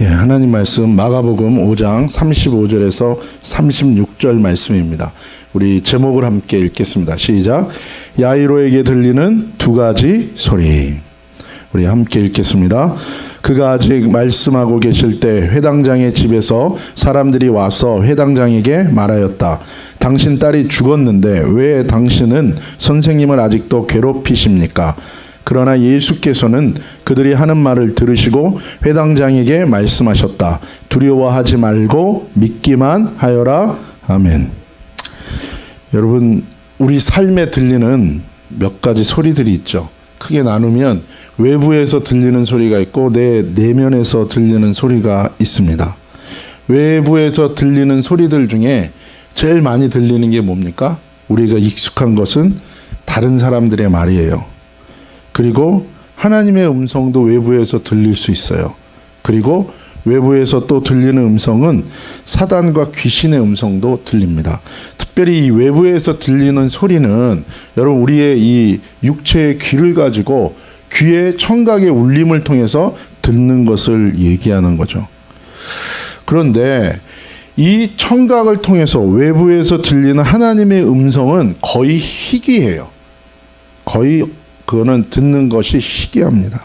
예, 하나님 말씀 마가복음 5장 35절에서 36절 말씀입니다. 우리 제목을 함께 읽겠습니다. 시작. 야이로에게 들리는 두 가지 소리. 우리 함께 읽겠습니다. 그가 아직 말씀하고 계실 때 회당장의 집에서 사람들이 와서 회당장에게 말하였다. 당신 딸이 죽었는데 왜 당신은 선생님을 아직도 괴롭히십니까? 그러나 예수께서는 그들이 하는 말을 들으시고 회당장에게 말씀하셨다. 두려워하지 말고 믿기만 하여라. 아멘. 여러분, 우리 삶에 들리는 몇 가지 소리들이 있죠. 크게 나누면 외부에서 들리는 소리가 있고 내 내면에서 들리는 소리가 있습니다. 외부에서 들리는 소리들 중에 제일 많이 들리는 게 뭡니까? 우리가 익숙한 것은 다른 사람들의 말이에요. 그리고 하나님의 음성도 외부에서 들릴 수 있어요. 그리고 외부에서 또 들리는 음성은 사단과 귀신의 음성도 들립니다. 특별히 이 외부에서 들리는 소리는 여러분 우리의 이 육체의 귀를 가지고 귀의 청각의 울림을 통해서 듣는 것을 얘기하는 거죠. 그런데 이 청각을 통해서 외부에서 들리는 하나님의 음성은 거의 희귀해요. 거의 그거는 듣는 것이 희귀합니다.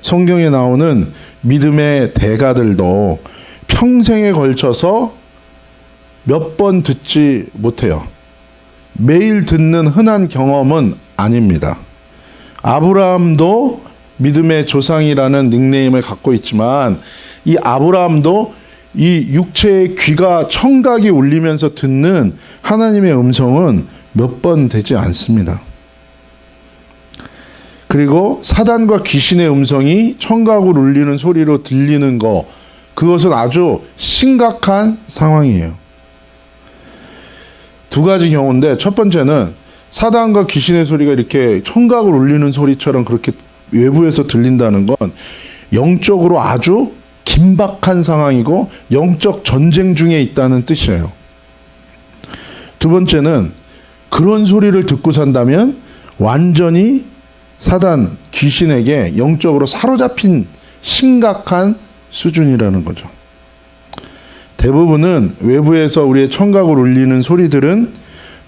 성경에 나오는 믿음의 대가들도 평생에 걸쳐서 몇 번 듣지 못해요. 매일 듣는 흔한 경험은 아닙니다. 아브라함도 믿음의 조상이라는 닉네임을 갖고 있지만 이 아브라함도 이 육체의 귀가 청각이 울리면서 듣는 하나님의 음성은 몇 번 되지 않습니다. 그리고 사단과 귀신의 음성이 청각을 울리는 소리로 들리는 거, 그것은 아주 심각한 상황이에요. 두 가지 경우인데, 첫 번째는 사단과 귀신의 소리가 이렇게 청각을 울리는 소리처럼 그렇게 외부에서 들린다는 건 영적으로 아주 긴박한 상황이고 영적 전쟁 중에 있다는 뜻이에요. 두 번째는 그런 소리를 듣고 산다면 완전히 사단, 귀신에게 영적으로 사로잡힌 심각한 수준이라는 거죠. 대부분은 외부에서 우리의 청각을 울리는 소리들은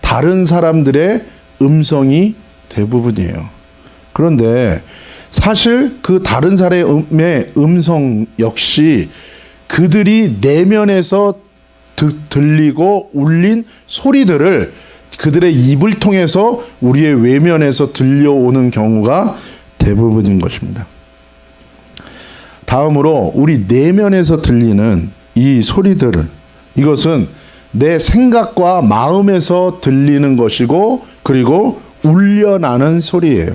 다른 사람들의 음성이 대부분이에요. 그런데 사실 그 다른 사람의 음성 역시 그들이 내면에서 들리고 울린 소리들을 그들의 입을 통해서 우리의 외면에서 들려오는 경우가 대부분인 것입니다. 다음으로 우리 내면에서 들리는 이 소리들을, 이것은 내 생각과 마음에서 들리는 것이고 그리고 울려나는 소리예요.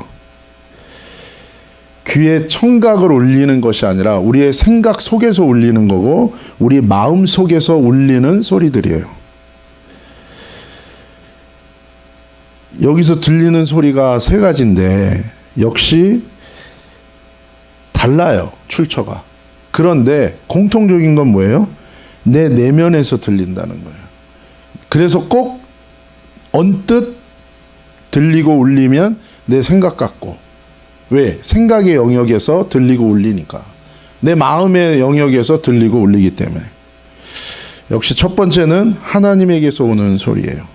귀에 청각을 울리는 것이 아니라 우리의 생각 속에서 울리는 거고 우리 마음 속에서 울리는 소리들이에요. 여기서 들리는 소리가 세 가지인데 역시 달라요, 출처가. 그런데 공통적인 건 뭐예요? 내 내면에서 들린다는 거예요. 그래서 꼭 언뜻 들리고 울리면 내 생각 같고, 왜? 생각의 영역에서 들리고 울리니까. 내 마음의 영역에서 들리고 울리기 때문에. 역시 첫 번째는 하나님에게서 오는 소리예요.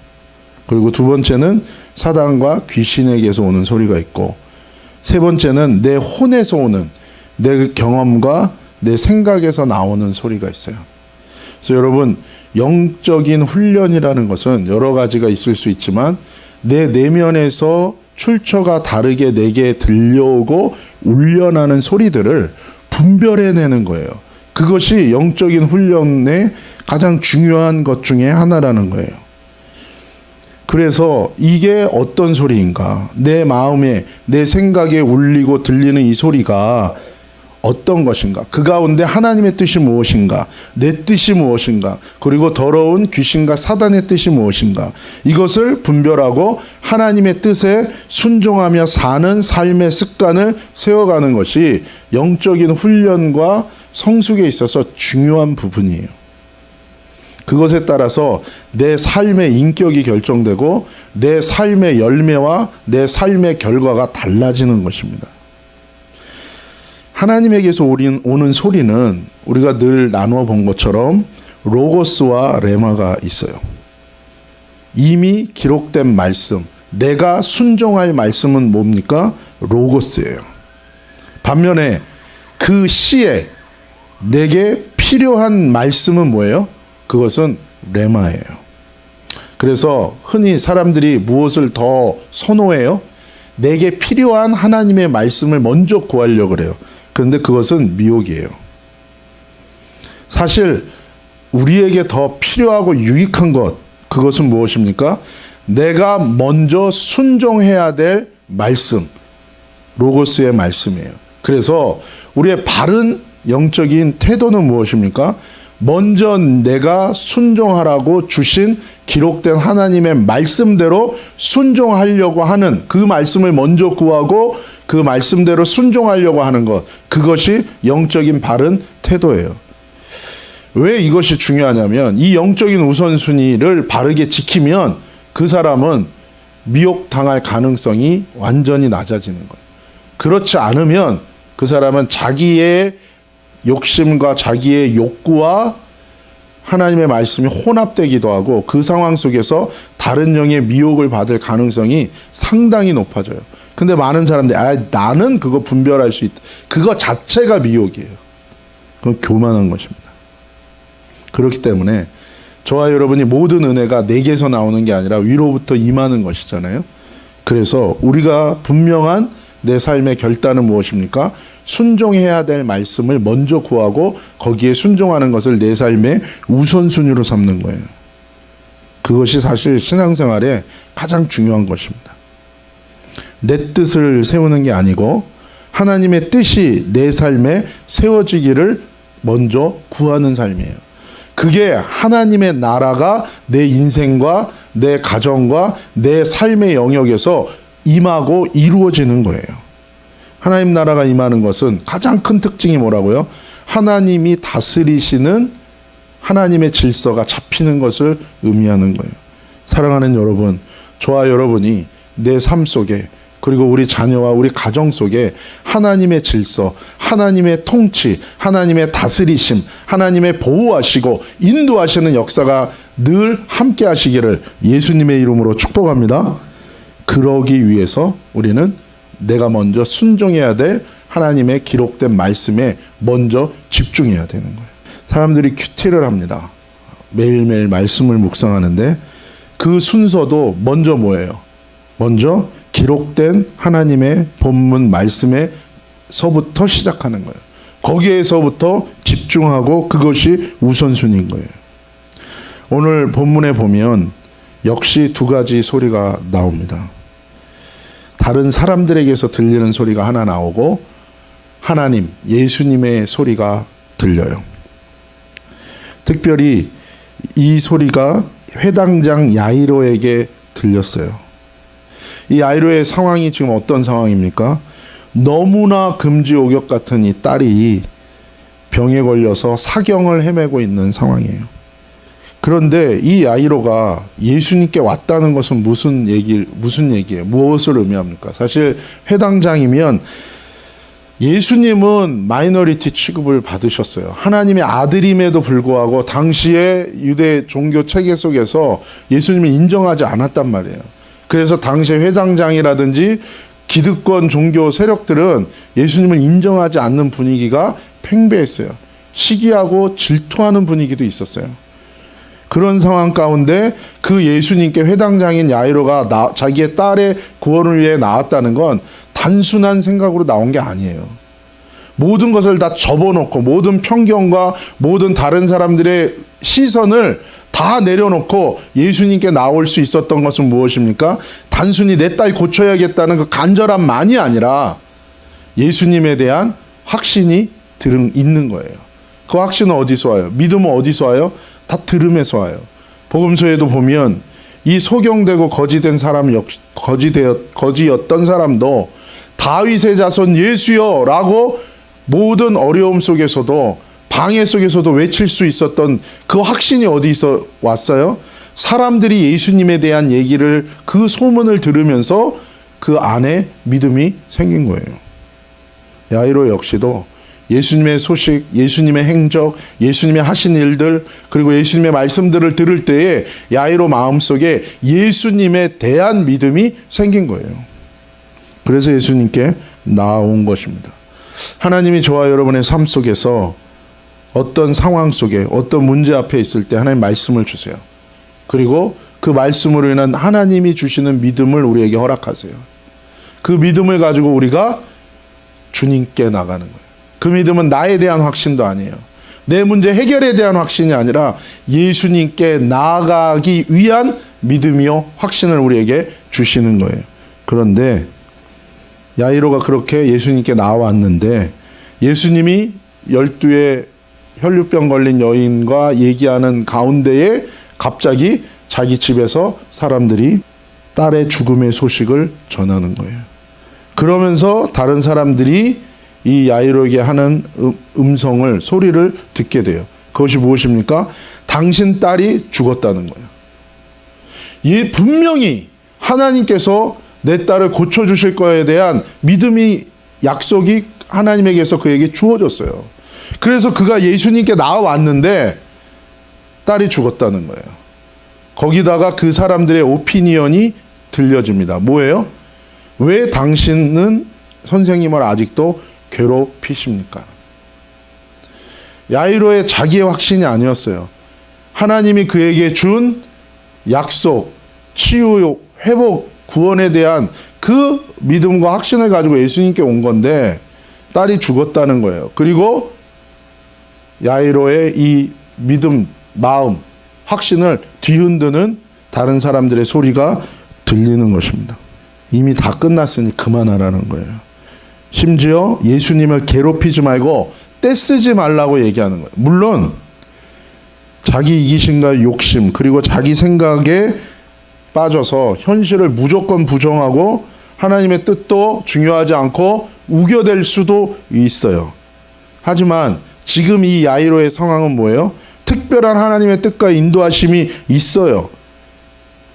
그리고 두 번째는 사단과 귀신에게서 오는 소리가 있고, 세 번째는 내 혼에서 오는, 내 경험과 내 생각에서 나오는 소리가 있어요. 그래서 여러분, 영적인 훈련이라는 것은 여러 가지가 있을 수 있지만 내 내면에서 출처가 다르게 내게 들려오고 울려나는 소리들을 분별해내는 거예요. 그것이 영적인 훈련의 가장 중요한 것 중에 하나라는 거예요. 그래서 이게 어떤 소리인가? 내 마음에, 내 생각에 울리고 들리는 이 소리가 어떤 것인가? 그 가운데 하나님의 뜻이 무엇인가? 내 뜻이 무엇인가? 그리고 더러운 귀신과 사단의 뜻이 무엇인가? 이것을 분별하고 하나님의 뜻에 순종하며 사는 삶의 습관을 세워가는 것이 영적인 훈련과 성숙에 있어서 중요한 부분이에요. 그것에 따라서 내 삶의 인격이 결정되고 내 삶의 열매와 내 삶의 결과가 달라지는 것입니다. 하나님에게서 오는 소리는 우리가 늘 나누어 본 것처럼 로고스와 레마가 있어요. 이미 기록된 말씀, 내가 순종할 말씀은 뭡니까? 로고스예요. 반면에 그 시에 내게 필요한 말씀은 뭐예요? 그것은 레마예요. 그래서 흔히 사람들이 무엇을 더 선호해요? 내게 필요한 하나님의 말씀을 먼저 구하려고 그래요. 그런데 그것은 미혹이에요. 사실 우리에게 더 필요하고 유익한 것, 그것은 무엇입니까? 내가 먼저 순종해야 될 말씀, 로고스의 말씀이에요. 그래서 우리의 바른 영적인 태도는 무엇입니까? 먼저 내가 순종하라고 주신 기록된 하나님의 말씀대로 순종하려고 하는, 그 말씀을 먼저 구하고 그 말씀대로 순종하려고 하는 것, 그것이 영적인 바른 태도예요. 왜 이것이 중요하냐면 이 영적인 우선순위를 바르게 지키면 그 사람은 미혹당할 가능성이 완전히 낮아지는 거예요. 그렇지 않으면 그 사람은 자기의 욕심과 자기의 욕구와 하나님의 말씀이 혼합되기도 하고 그 상황 속에서 다른 영의 미혹을 받을 가능성이 상당히 높아져요. 근데 많은 사람들이 나는 그거 분별할 수 있다. 그거 자체가 미혹이에요. 그건 교만한 것입니다. 그렇기 때문에 저와 여러분이 모든 은혜가 내게서 나오는 게 아니라 위로부터 임하는 것이잖아요. 그래서 우리가 분명한 내 삶의 결단은 무엇입니까? 순종해야 될 말씀을 먼저 구하고 거기에 순종하는 것을 내 삶의 우선순위로 삼는 거예요. 그것이 사실 신앙생활에 가장 중요한 것입니다. 내 뜻을 세우는 게 아니고 하나님의 뜻이 내 삶에 세워지기를 먼저 구하는 삶이에요. 그게 하나님의 나라가 내 인생과 내 가정과 내 삶의 영역에서 임하고 이루어지는 거예요. 하나님 나라가 임하는 것은 가장 큰 특징이 뭐라고요? 하나님이 다스리시는 하나님의 질서가 잡히는 것을 의미하는 거예요. 사랑하는 여러분, 저와 여러분이 내 삶 속에 그리고 우리 자녀와 우리 가정 속에 하나님의 질서, 하나님의 통치, 하나님의 다스리심, 하나님의 보호하시고 인도하시는 역사가 늘 함께 하시기를 예수님의 이름으로 축복합니다. 그러기 위해서 우리는 내가 먼저 순종해야 될 하나님의 기록된 말씀에 먼저 집중해야 되는 거예요. 사람들이 큐티를 합니다. 매일매일 말씀을 묵상하는데 그 순서도 먼저 뭐예요? 먼저 기록된 하나님의 본문 말씀에서부터 시작하는 거예요. 거기에서부터 집중하고 그것이 우선순위인 거예요. 오늘 본문에 보면 역시 두 가지 소리가 나옵니다. 다른 사람들에게서 들리는 소리가 하나 나오고 하나님, 예수님의 소리가 들려요. 특별히 이 소리가 회당장 야이로에게 들렸어요. 이 야이로의 상황이 지금 어떤 상황입니까? 너무나 금지옥역 같은 이 딸이 병에 걸려서 사경을 헤매고 있는 상황이에요. 그런데 이 야이로가 예수님께 왔다는 것은 무슨 얘기예요? 무엇을 의미합니까? 사실 회당장이면 예수님은 마이너리티 취급을 받으셨어요. 하나님의 아들임에도 불구하고 당시의 유대 종교 체계 속에서 예수님을 인정하지 않았단 말이에요. 그래서 당시의 회당장이라든지 기득권 종교 세력들은 예수님을 인정하지 않는 분위기가 팽배했어요. 시기하고 질투하는 분위기도 있었어요. 그런 상황 가운데 그 예수님께 회당장인 야이로가 자기의 딸의 구원을 위해 나왔다는 건 단순한 생각으로 나온 게 아니에요. 모든 것을 다 접어놓고 모든 편견과 모든 다른 사람들의 시선을 다 내려놓고 예수님께 나올 수 있었던 것은 무엇입니까? 단순히 내 딸 고쳐야겠다는 그 간절함만이 아니라 예수님에 대한 확신이 있는 거예요. 그 확신은 어디서 와요? 믿음은 어디서 와요? 다 들음에서 와요. 복음서에도 보면 이 소경되고 거지된 사람 거지였던 사람도 다윗의 자손 예수여 라고 모든 어려움 속에서도 방해 속에서도 외칠 수 있었던 그 확신이 어디서 왔어요? 사람들이 예수님에 대한 얘기를, 그 소문을 들으면서 그 안에 믿음이 생긴 거예요. 야이로 역시도 예수님의 소식, 예수님의 행적, 예수님의 하신 일들, 그리고 예수님의 말씀들을 들을 때에 야이로 마음속에 예수님에 대한 믿음이 생긴 거예요. 그래서 예수님께 나아온 것입니다. 하나님이 저와 여러분의 삶 속에서 어떤 상황 속에 어떤 문제 앞에 있을 때 하나님 말씀을 주세요. 그리고 그 말씀으로 인한 하나님이 주시는 믿음을 우리에게 허락하세요. 그 믿음을 가지고 우리가 주님께 나가는 거예요. 그 믿음은 나에 대한 확신도 아니에요. 내 문제 해결에 대한 확신이 아니라 예수님께 나아가기 위한 믿음이요 확신을 우리에게 주시는 거예요. 그런데 야이로가 그렇게 예수님께 나왔는데 예수님이 12의 혈류병 걸린 여인과 얘기하는 가운데에 갑자기 자기 집에서 사람들이 딸의 죽음의 소식을 전하는 거예요. 그러면서 다른 사람들이 이 야이로에게 하는 음성을, 소리를 듣게 돼요. 그것이 무엇입니까? 당신 딸이 죽었다는 거예요. 이 분명히 하나님께서 내 딸을 고쳐주실 거에 대한 믿음이, 약속이 하나님에게서 그에게 주어졌어요. 그래서 그가 예수님께 나와왔는데 딸이 죽었다는 거예요. 거기다가 그 사람들의 오피니언이 들려집니다. 뭐예요? 왜 당신은 선생님을 아직도 괴롭히십니까? 야이로의 자기의 확신이 아니었어요. 하나님이 그에게 준 약속, 치유, 회복, 구원에 대한 그 믿음과 확신을 가지고 예수님께 온 건데 딸이 죽었다는 거예요. 그리고 야이로의 이 믿음, 마음, 확신을 뒤흔드는 다른 사람들의 소리가 들리는 것입니다. 이미 다 끝났으니 그만하라는 거예요. 심지어 예수님을 괴롭히지 말고 떼쓰지 말라고 얘기하는 거예요. 물론 자기 이기심과 욕심 그리고 자기 생각에 빠져서 현실을 무조건 부정하고 하나님의 뜻도 중요하지 않고 우겨댈 수도 있어요. 하지만 지금 이 야이로의 상황은 뭐예요? 특별한 하나님의 뜻과 인도하심이 있어요.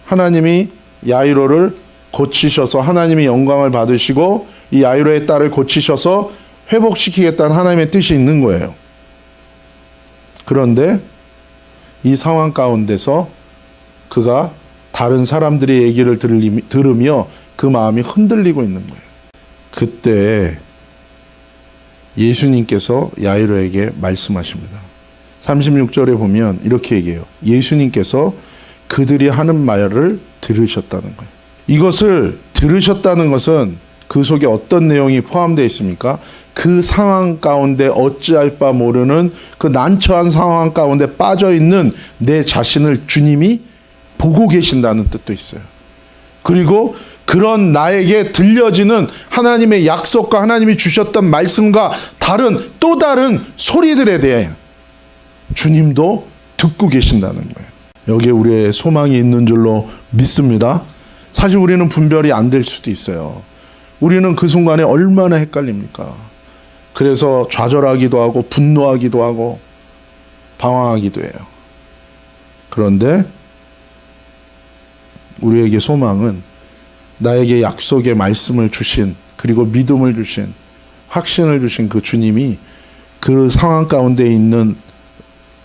하나님이 야이로를 고치셔서 하나님이 영광을 받으시고 이 야이로의 딸을 고치셔서 회복시키겠다는 하나님의 뜻이 있는 거예요. 그런데 이 상황 가운데서 그가 다른 사람들의 얘기를 들으며 그 마음이 흔들리고 있는 거예요. 그때 예수님께서 야이로에게 말씀하십니다. 36절에 보면 이렇게 얘기해요. 예수님께서 그들이 하는 말을 들으셨다는 거예요. 이것을 들으셨다는 것은 그 속에 어떤 내용이 포함되어 있습니까? 그 상황 가운데 어찌할 바 모르는 그 난처한 상황 가운데 빠져있는 내 자신을 주님이 보고 계신다는 뜻도 있어요. 그리고 그런 나에게 들려지는 하나님의 약속과 하나님이 주셨던 말씀과 다른 또 다른 소리들에 대해 주님도 듣고 계신다는 거예요. 여기에 우리의 소망이 있는 줄로 믿습니다. 사실 우리는 분별이 안 될 수도 있어요. 우리는 그 순간에 얼마나 헷갈립니까? 그래서 좌절하기도 하고 분노하기도 하고 방황하기도 해요. 그런데 우리에게 소망은 나에게 약속의 말씀을 주신, 그리고 믿음을 주신, 확신을 주신 그 주님이 그 상황 가운데 있는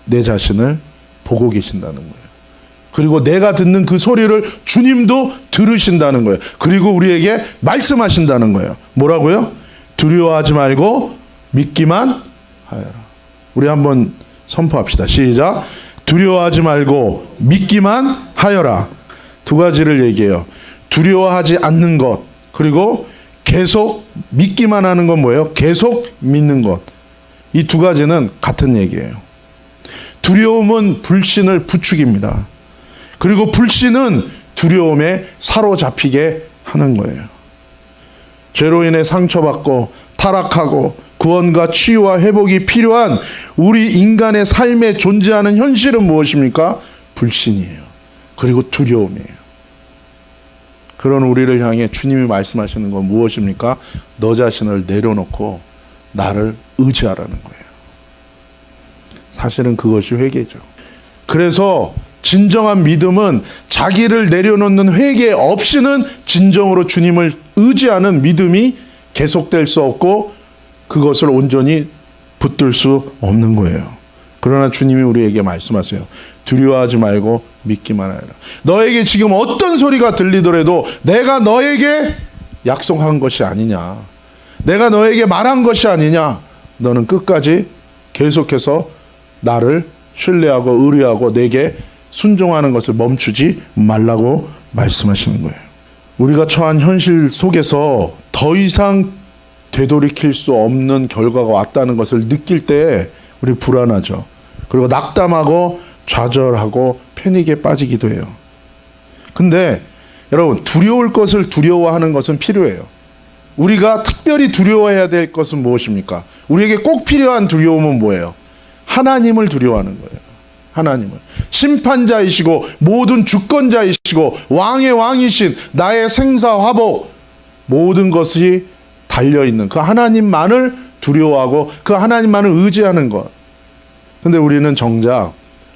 내 자신을 보고 계신다는 거예요. 그리고 내가 듣는 그 소리를 주님도 들으신다는 거예요. 그리고 우리에게 말씀하신다는 거예요. 뭐라고요? 두려워하지 말고 믿기만 하여라. 우리 한번 선포합시다. 시작. 두려워하지 말고 믿기만 하여라. 두 가지를 얘기해요. 두려워하지 않는 것, 그리고 계속 믿기만 하는 건 뭐예요? 계속 믿는 것. 이 두 가지는 같은 얘기예요. 두려움은 불신을 부추깁니다. 그리고 불신은 두려움에 사로잡히게 하는 거예요. 죄로 인해 상처받고 타락하고 구원과 치유와 회복이 필요한 우리 인간의 삶에 존재하는 현실은 무엇입니까? 불신이에요. 그리고 두려움이에요. 그런 우리를 향해 주님이 말씀하시는 건 무엇입니까? 너 자신을 내려놓고 나를 의지하라는 거예요. 사실은 그것이 회개죠. 그래서 진정한 믿음은 자기를 내려놓는 회개 없이는 진정으로 주님을 의지하는 믿음이 계속될 수 없고 그것을 온전히 붙들 수 없는 거예요. 그러나 주님이 우리에게 말씀하세요. 두려워하지 말고 믿기만 하라. 너에게 지금 어떤 소리가 들리더라도 내가 너에게 약속한 것이 아니냐, 내가 너에게 말한 것이 아니냐, 너는 끝까지 계속해서 나를 신뢰하고 의뢰하고 내게 순종하는 것을 멈추지 말라고 말씀하시는 거예요. 우리가 처한 현실 속에서 더 이상 되돌이킬 수 없는 결과가 왔다는 것을 느낄 때 우리 불안하죠. 그리고 낙담하고 좌절하고 패닉에 빠지기도 해요. 근데 여러분, 두려울 것을 두려워하는 것은 필요해요. 우리가 특별히 두려워해야 될 것은 무엇입니까? 우리에게 꼭 필요한 두려움은 뭐예요? 하나님을 두려워하는 거예요. 하나님을. 심판자이시고 모든 주권자이시고 왕의 왕이신 나의 생사화복 모든 것이 달려있는 그 하나님만을 두려워하고 그 하나님만을 의지하는 것. 근데 우리는 정작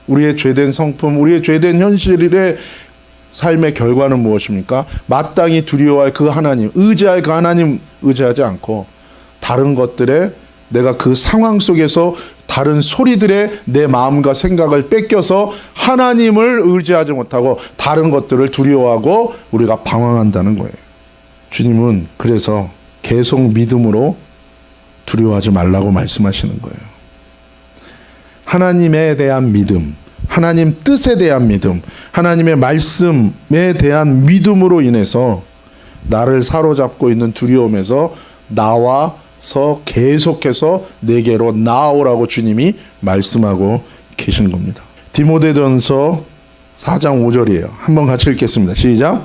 우리의 죄된 성품, 우리의 죄된 현실의 삶의 결과는 무엇입니까? 마땅히 두려워할 그 하나님, 의지할 그 하나님 의지하지 않고 다른 것들에 내가 그 상황 속에서 다른 소리들에 내 마음과 생각을 뺏겨서 하나님을 의지하지 못하고 다른 것들을 두려워하고 우리가 방황한다는 거예요. 주님은 그래서 계속 믿음으로 두려워하지 말라고 말씀하시는 거예요. 하나님에 대한 믿음, 하나님 뜻에 대한 믿음, 하나님의 말씀에 대한 믿음으로 인해서 나를 사로잡고 있는 두려움에서 나와서 계속해서 내게로 나아오라고 주님이 말씀하고 계신 겁니다. 디모데전서 4장 5절이에요. 한번 같이 읽겠습니다. 시작.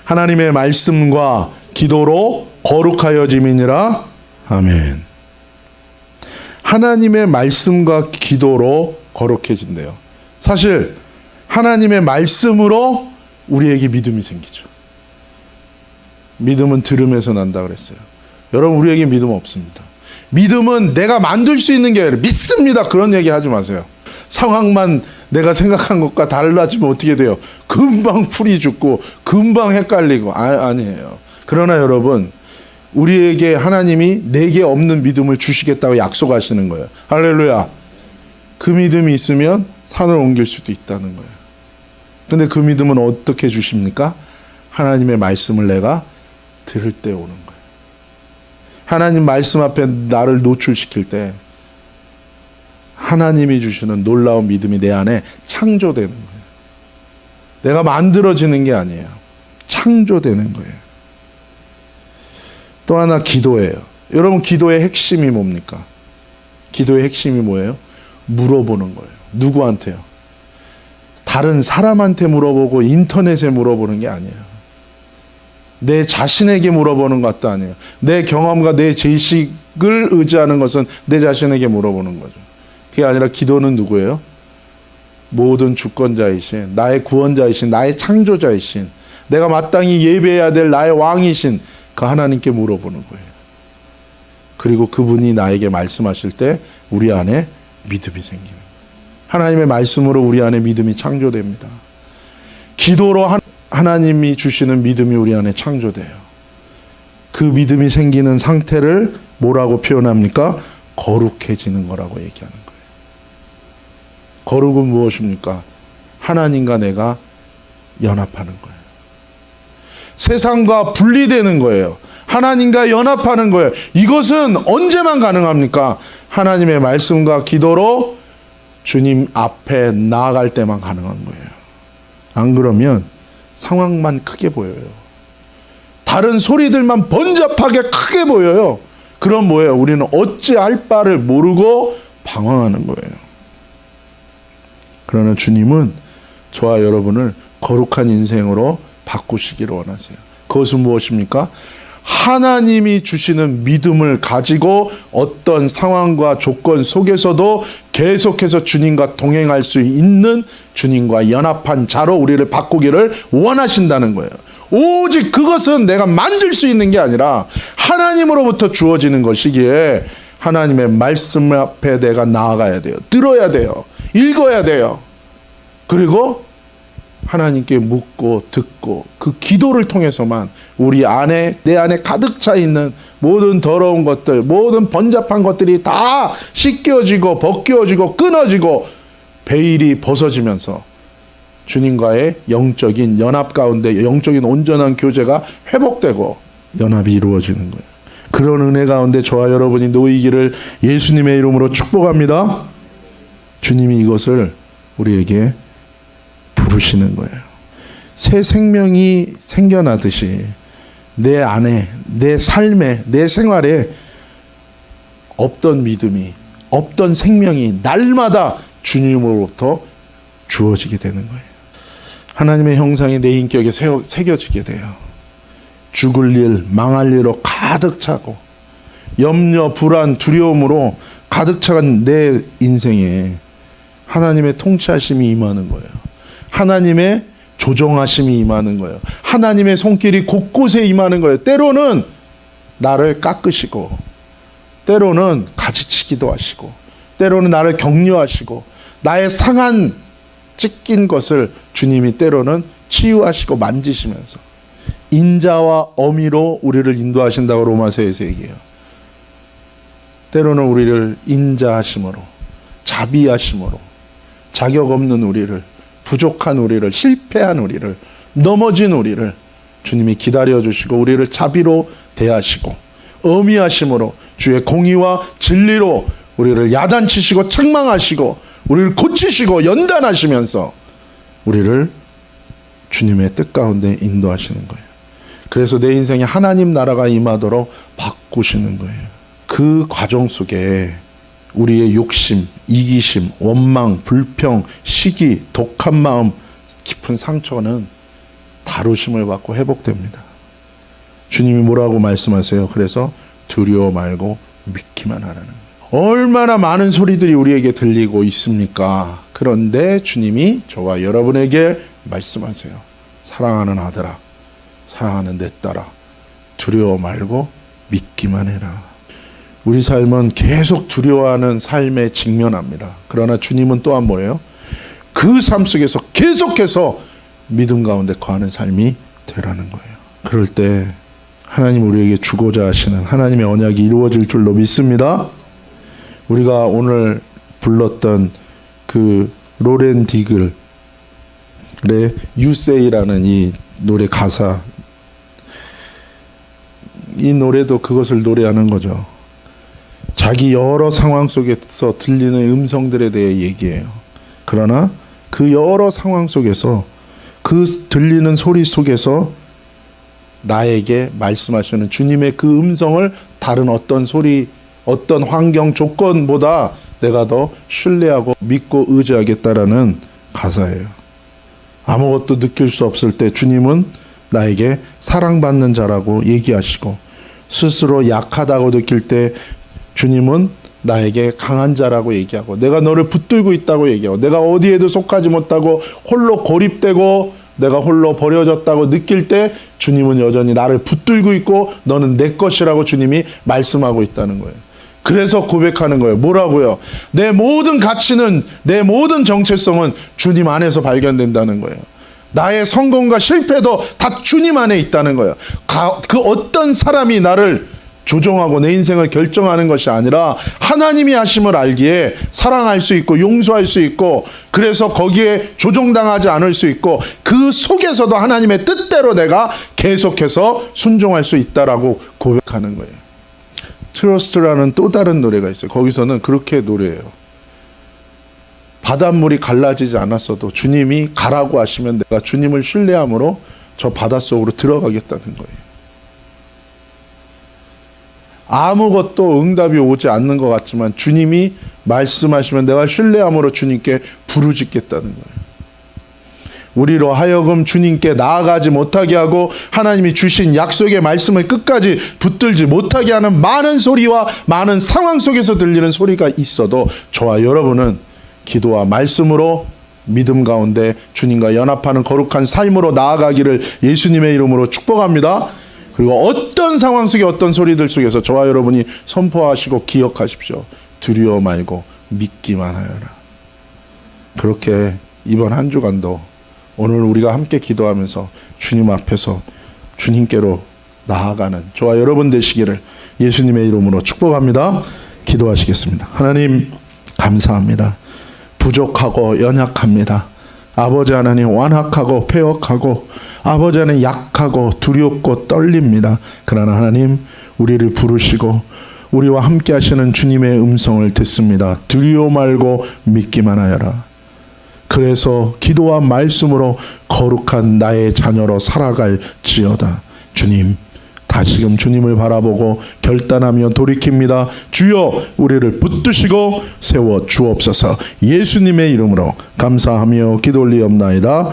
하나님의 말씀과 기도로 거룩하여짐이니라. 아멘. 하나님의 말씀과 기도로 거룩해진대요. 사실 하나님의 말씀으로 우리에게 믿음이 생기죠. 믿음은 들음에서 난다 그랬어요. 여러분, 우리에게 믿음 없습니다. 믿음은 내가 만들 수 있는 게 아니라 믿습니다, 그런 얘기 하지 마세요. 상황만 내가 생각한 것과 달라지면 어떻게 돼요? 금방 풀이 죽고 금방 헷갈리고 아니에요. 그러나 여러분, 우리에게 하나님이 내게 없는 믿음을 주시겠다고 약속하시는 거예요. 할렐루야. 그 믿음이 있으면 산을 옮길 수도 있다는 거예요. 근데 그 믿음은 어떻게 주십니까? 하나님의 말씀을 내가 들을 때 오는 거예요. 하나님 말씀 앞에 나를 노출시킬 때 하나님이 주시는 놀라운 믿음이 내 안에 창조되는 거예요. 내가 만들어지는 게 아니에요. 창조되는 거예요. 또 하나 기도예요. 여러분, 기도의 핵심이 뭡니까? 기도의 핵심이 뭐예요? 물어보는 거예요. 누구한테요? 다른 사람한테 물어보고 인터넷에 물어보는 게 아니에요. 내 자신에게 물어보는 것도 아니에요. 내 경험과 내 지식을 의지하는 것은 내 자신에게 물어보는 거죠. 그게 아니라 기도는 누구예요? 모든 주권자이신, 나의 구원자이신, 나의 창조자이신, 내가 마땅히 예배해야 될 나의 왕이신 그 하나님께 물어보는 거예요. 그리고 그분이 나에게 말씀하실 때 우리 안에 믿음이 생기는 거예요. 하나님의 말씀으로 우리 안에 믿음이 창조됩니다. 기도로 하나님이 주시는 믿음이 우리 안에 창조돼요. 그 믿음이 생기는 상태를 뭐라고 표현합니까? 거룩해지는 거라고 얘기하는 거예요. 거룩은 무엇입니까? 하나님과 내가 연합하는 거예요. 세상과 분리되는 거예요. 하나님과 연합하는 거예요. 이것은 언제만 가능합니까? 하나님의 말씀과 기도로 주님 앞에 나아갈 때만 가능한 거예요. 안 그러면 상황만 크게 보여요. 다른 소리들만 번잡하게 크게 보여요. 그럼 뭐예요? 우리는 어찌할 바를 모르고 방황하는 거예요. 그러나 주님은 저와 여러분을 거룩한 인생으로 바꾸시기를 원하세요. 그것은 무엇입니까? 하나님이 주시는 믿음을 가지고 어떤 상황과 조건 속에서도 계속해서 주님과 동행할 수 있는, 주님과 연합한 자로 우리를 바꾸기를 원하신다는 거예요. 오직 그것은 내가 만들 수 있는 게 아니라 하나님으로부터 주어지는 것이기에 하나님의 말씀 앞에 내가 나아가야 돼요. 들어야 돼요. 읽어야 돼요. 그리고 하나님께 묻고 듣고 그 기도를 통해서만 우리 안에, 내 안에 가득 차 있는 모든 더러운 것들, 모든 번잡한 것들이 다 씻겨지고 벗겨지고 끊어지고 베일이 벗어지면서 주님과의 영적인 연합 가운데 영적인 온전한 교제가 회복되고 연합이 이루어지는 거예요. 그런 은혜 가운데 저와 여러분이 놓이기를 예수님의 이름으로 축복합니다. 주님이 이것을 우리에게 부르시는 거예요. 새 생명이 생겨나듯이 내 안에, 내 삶에, 내 생활에 없던 믿음이, 없던 생명이 날마다 주님으로부터 주어지게 되는 거예요. 하나님의 형상이 내 인격에 새겨지게 돼요. 죽을 일, 망할 일로 가득 차고 염려, 불안, 두려움으로 가득 차간 내 인생에 하나님의 통치하심이 임하는 거예요. 하나님의 조정하심이 임하는 거예요. 하나님의 손길이 곳곳에 임하는 거예요. 때로는 나를 깎으시고, 때로는 가지치기도 하시고, 때로는 나를 격려하시고, 나의 상한 찢긴 것을 주님이 때로는 치유하시고 만지시면서 인자와 어미로 우리를 인도하신다고 로마서에서 얘기해요. 때로는 우리를 인자하심으로, 자비하심으로, 자격 없는 우리를, 부족한 우리를, 실패한 우리를, 넘어진 우리를 주님이 기다려주시고 우리를 자비로 대하시고 어미하심으로 주의 공의와 진리로 우리를 야단치시고 책망하시고 우리를 고치시고 연단하시면서 우리를 주님의 뜻 가운데 인도하시는 거예요. 그래서 내 인생에 하나님 나라가 임하도록 바꾸시는 거예요. 그 과정 속에 우리의 욕심, 이기심, 원망, 불평, 시기, 독한 마음, 깊은 상처는 다루심을 받고 회복됩니다. 주님이 뭐라고 말씀하세요? 그래서 두려워 말고 믿기만 하라는 거예요. 얼마나 많은 소리들이 우리에게 들리고 있습니까? 그런데 주님이 저와 여러분에게 말씀하세요. 사랑하는 아들아, 사랑하는 내 딸아, 두려워 말고 믿기만 해라. 우리 삶은 계속 두려워하는 삶에 직면합니다. 그러나 주님은 또한 뭐예요? 그 삶 속에서 계속해서 믿음 가운데 거하는 삶이 되라는 거예요. 그럴 때 하나님 우리에게 주고자 하시는 하나님의 언약이 이루어질 줄로 믿습니다. 우리가 오늘 불렀던 그 로렌 디글의 You Say라는 이 노래 가사, 이 노래도 그것을 노래하는 거죠. 자기 여러 상황 속에서 들리는 음성들에 대해 얘기해요. 그러나 그 여러 상황 속에서 그 들리는 소리 속에서 나에게 말씀하시는 주님의 그 음성을 다른 어떤 소리, 어떤 환경 조건보다 내가 더 신뢰하고 믿고 의지하겠다라는 가사예요. 아무것도 느낄 수 없을 때 주님은 나에게 사랑받는 자라고 얘기하시고, 스스로 약하다고 느낄 때 주님은 나에게 강한 자라고 얘기하고, 내가 너를 붙들고 있다고 얘기하고, 내가 어디에도 속하지 못하고 홀로 고립되고 내가 홀로 버려졌다고 느낄 때 주님은 여전히 나를 붙들고 있고 너는 내 것이라고 주님이 말씀하고 있다는 거예요. 그래서 고백하는 거예요. 뭐라고요? 내 모든 가치는, 내 모든 정체성은 주님 안에서 발견된다는 거예요. 나의 성공과 실패도 다 주님 안에 있다는 거예요. 그 어떤 사람이 나를 조종하고 내 인생을 결정하는 것이 아니라 하나님이 하심을 알기에 사랑할 수 있고 용서할 수 있고, 그래서 거기에 조종당하지 않을 수 있고, 그 속에서도 하나님의 뜻대로 내가 계속해서 순종할 수 있다라고 고백하는 거예요. 트러스트라는 또 다른 노래가 있어요. 거기서는 그렇게 노래해요. 바닷물이 갈라지지 않았어도 주님이 가라고 하시면 내가 주님을 신뢰함으로 저 바닷속으로 들어가겠다는 거예요. 아무것도 응답이 오지 않는 것 같지만 주님이 말씀하시면 내가 신뢰함으로 주님께 부르짖겠다는 거예요. 우리로 하여금 주님께 나아가지 못하게 하고 하나님이 주신 약속의 말씀을 끝까지 붙들지 못하게 하는 많은 소리와 많은 상황 속에서 들리는 소리가 있어도 저와 여러분은 기도와 말씀으로 믿음 가운데 주님과 연합하는 거룩한 삶으로 나아가기를 예수님의 이름으로 축복합니다. 그리고 어떤 상황 속에 어떤 소리들 속에서 저와 여러분이 선포하시고 기억하십시오. 두려워 말고 믿기만 하여라. 그렇게 이번 한 주간도 오늘 우리가 함께 기도하면서 주님 앞에서 주님께로 나아가는 저와 여러분 되시기를 예수님의 이름으로 축복합니다. 기도하시겠습니다. 하나님 감사합니다. 부족하고 연약합니다. 아버지 하나님 완악하고 패역하고 아버지 하나님 약하고 두렵고 떨립니다. 그러나 하나님 우리를 부르시고 우리와 함께 하시는 주님의 음성을 듣습니다. 두려워 말고 믿기만 하여라. 그래서 기도와 말씀으로 거룩한 나의 자녀로 살아갈지어다. 주님 다시금 주님을 바라보고 결단하며 돌이킵니다. 주여 우리를 붙드시고 세워 주옵소서. 예수님의 이름으로 감사하며 기도 올리옵나이다.